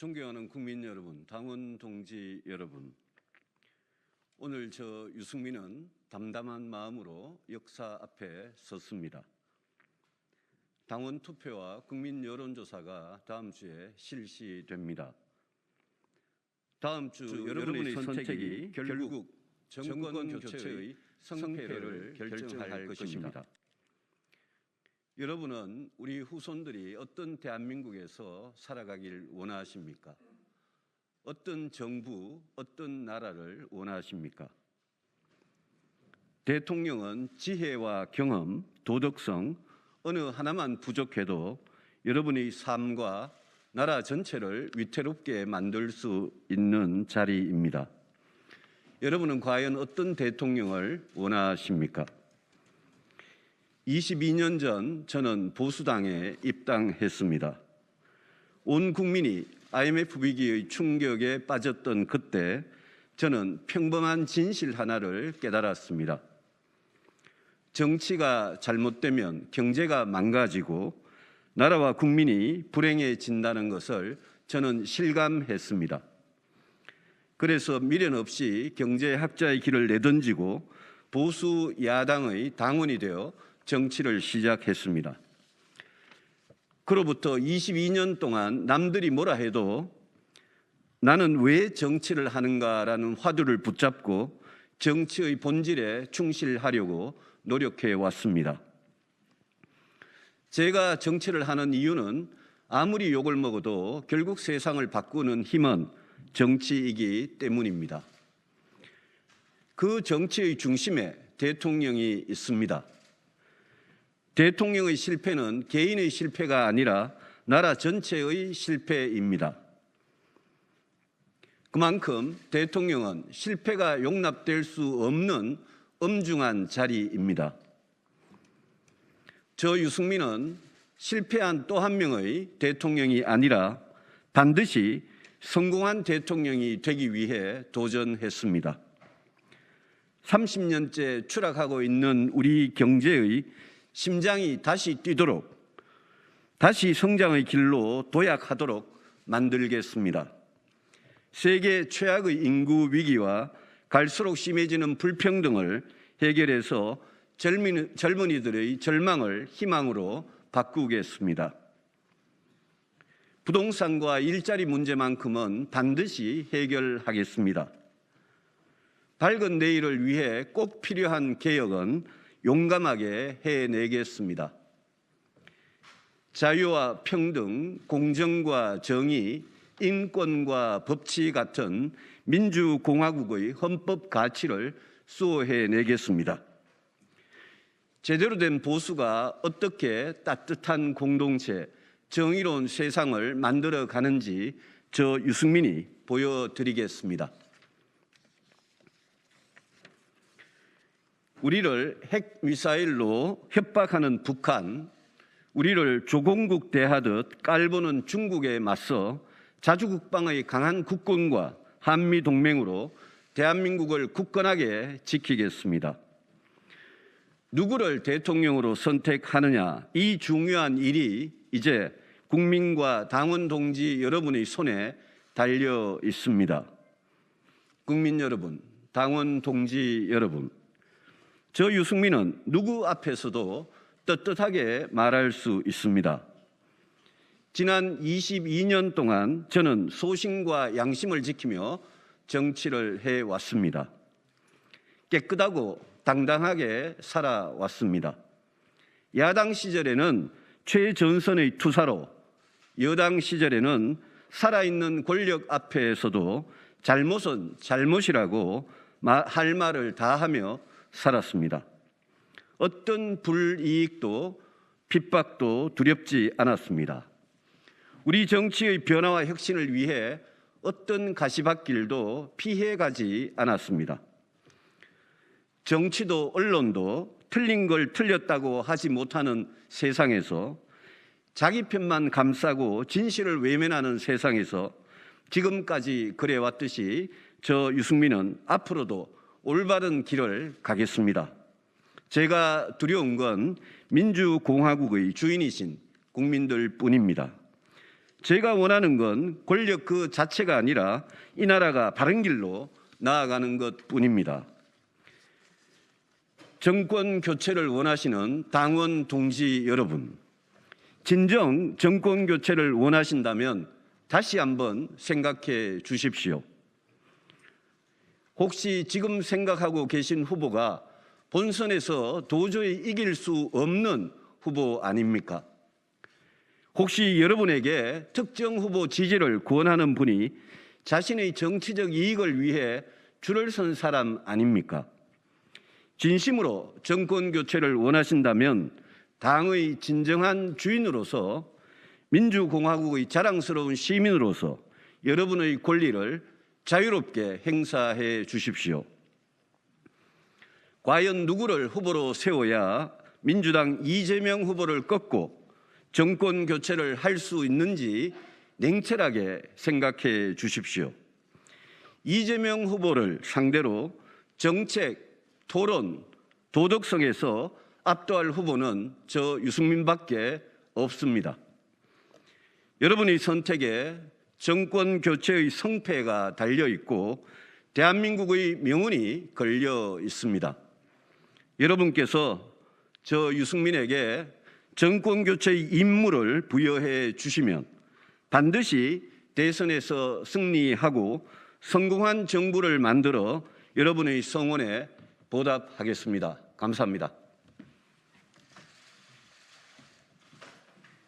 존경하는 국민 여러분, 당원 동지 여러분, 오늘 저 유승민은 담담한 마음으로 역사 앞에 섰습니다. 당원 투표와 국민 여론조사가 다음 주에 실시됩니다. 다음 주 여러분의 선택이 결국 정권 교체의 성패를 결정할 것입니다. 여러분은 우리 후손들이 어떤 대한민국에서 살아가길 원하십니까? 어떤 정부, 어떤 나라를 원하십니까? 대통령은 지혜와 경험, 도덕성 어느 하나만 부족해도 여러분의 삶과 나라 전체를 위태롭게 만들 수 있는 자리입니다. 여러분은 과연 어떤 대통령을 원하십니까? 22년 전 저는 보수당에 입당했습니다. 온 국민이 IMF 위기의 충격에 빠졌던 그때 저는 평범한 진실 하나를 깨달았습니다. 정치가 잘못되면 경제가 망가지고 나라와 국민이 불행해진다는 것을 저는 실감했습니다. 그래서 미련 없이 경제학자의 길을 내던지고 보수 야당의 당원이 되어 정치를 시작했습니다. 그로부터 22년 동안 남들이 뭐라 해도 나는 왜 정치를 하는가라는 화두를 붙잡고 정치의 본질에 충실하려고 노력해 왔습니다. 제가 정치를 하는 이유는 아무리 욕을 먹어도 결국 세상을 바꾸는 힘은 정치이기 때문입니다. 그 정치의 중심에 대통령이 있습니다. 대통령의 실패는 개인의 실패가 아니라 나라 전체의 실패입니다. 그만큼 대통령은 실패가 용납될 수 없는 엄중한 자리입니다. 저 유승민은 실패한 또 한 명의 대통령이 아니라 반드시 성공한 대통령이 되기 위해 도전했습니다. 30년째 추락하고 있는 우리 경제의 심장이 다시 뛰도록, 다시 성장의 길로 도약하도록 만들겠습니다. 세계 최악의 인구 위기와 갈수록 심해지는 불평등을 해결해서 젊은이들의 절망을 희망으로 바꾸겠습니다. 부동산과 일자리 문제만큼은 반드시 해결하겠습니다. 밝은 내일을 위해 꼭 필요한 개혁은 용감하게 해내겠습니다. 자유와 평등, 공정과 정의, 인권과 법치 같은 민주공화국의 헌법 가치를 수호해내겠습니다. 제대로 된 보수가 어떻게 따뜻한 공동체, 정의로운 세상을 만들어 가는지 저 유승민이 보여드리겠습니다. 우리를 핵미사일로 협박하는 북한, 우리를 조공국 대하듯 깔보는 중국에 맞서 자주국방의 강한 국군과 한미동맹으로 대한민국을 굳건하게 지키겠습니다. 누구를 대통령으로 선택하느냐, 이 중요한 일이 이제 국민과 당원 동지 여러분의 손에 달려 있습니다. 국민 여러분, 당원 동지 여러분, 저 유승민은 누구 앞에서도 떳떳하게 말할 수 있습니다. 지난 22년 동안 저는 소신과 양심을 지키며 정치를 해왔습니다. 깨끗하고 당당하게 살아왔습니다. 야당 시절에는 최전선의 투사로, 여당 시절에는 살아있는 권력 앞에서도 잘못은 잘못이라고 할 말을 다 하며 살았습니다. 어떤 불이익도 핍박도 두렵지 않았습니다. 우리 정치의 변화와 혁신을 위해 어떤 가시밭길도 피해가지 않았습니다. 정치도 언론도 틀린 걸 틀렸다고 하지 못하는 세상에서, 자기 편만 감싸고 진실을 외면하는 세상에서 지금까지 그래왔듯이 저 유승민은 앞으로도 올바른 길을 가겠습니다. 제가 두려운 건 민주공화국의 주인이신 국민들 뿐입니다. 제가 원하는 건 권력 그 자체가 아니라 이 나라가 바른 길로 나아가는 것뿐입니다. 정권 교체를 원하시는 당원 동지 여러분, 진정 정권 교체를 원하신다면 다시 한번 생각해 주십시오. 혹시 지금 생각하고 계신 후보가 본선에서 도저히 이길 수 없는 후보 아닙니까? 혹시 여러분에게 특정 후보 지지를 권하는 분이 자신의 정치적 이익을 위해 줄을 선 사람 아닙니까? 진심으로 정권 교체를 원하신다면 당의 진정한 주인으로서 민주공화국의 자랑스러운 시민으로서 여러분의 권리를 자유롭게 행사해 주십시오. 과연 누구를 후보로 세워야 민주당 이재명 후보를 꺾고 정권 교체를 할 수 있는지 냉철하게 생각해 주십시오. 이재명 후보를 상대로 정책, 토론, 도덕성에서 압도할 후보는 저 유승민밖에 없습니다. 여러분의 선택에 정권 교체의 성패가 달려 있고 대한민국의 명운이 걸려 있습니다. 여러분께서 저 유승민에게 정권 교체의 임무를 부여해 주시면 반드시 대선에서 승리하고 성공한 정부를 만들어 여러분의 성원에 보답하겠습니다. 감사합니다.